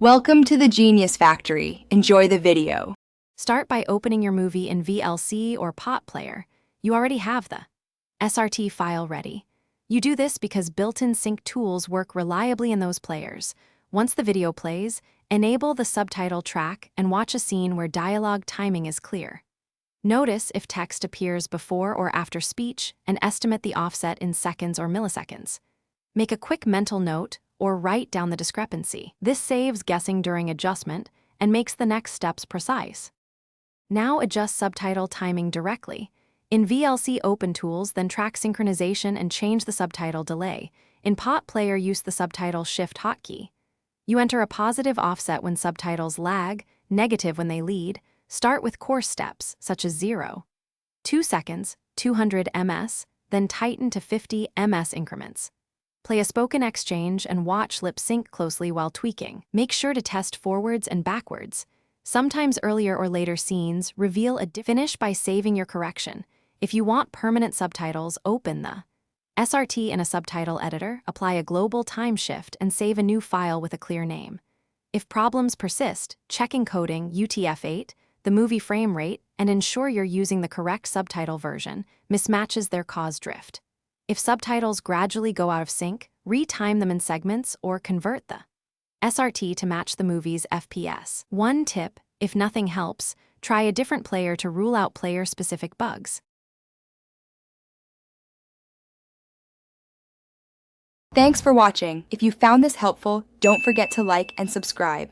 Welcome to the Genius Factory. Enjoy the video. Start by opening your movie in VLC or Pot Player. You already have the SRT file ready. You do this because built-in sync tools work reliably in those players. Once the video plays, enable the subtitle track and watch a scene where dialogue timing is clear. Notice if text appears before or after speech and estimate the offset in seconds or milliseconds. Make a quick mental note or write down the discrepancy. This saves guessing during adjustment and makes the next steps precise. Now adjust subtitle timing directly. In VLC, open tools, then track synchronization and change the subtitle delay. In Pot Player, use the subtitle shift hotkey. You enter a positive offset when subtitles lag, negative when they lead. Start with coarse steps, such as 0, 2 seconds, 200 ms, then tighten to 50 ms increments. Play a spoken exchange and watch lip sync closely while tweaking. Make sure to test forwards and backwards. Sometimes earlier or later scenes reveal a finish by saving your correction. If you want permanent subtitles, open the SRT in a subtitle editor, apply a global time shift, and save a new file with a clear name. If problems persist, check encoding UTF-8, the movie frame rate, and ensure you're using the correct subtitle version. Mismatches there cause drift. If subtitles gradually go out of sync, retime them in segments or convert the SRT to match the movie's FPS. One tip: if nothing helps, try a different player to rule out player-specific bugs. Thanks for watching. If you found this helpful, don't forget to like and subscribe.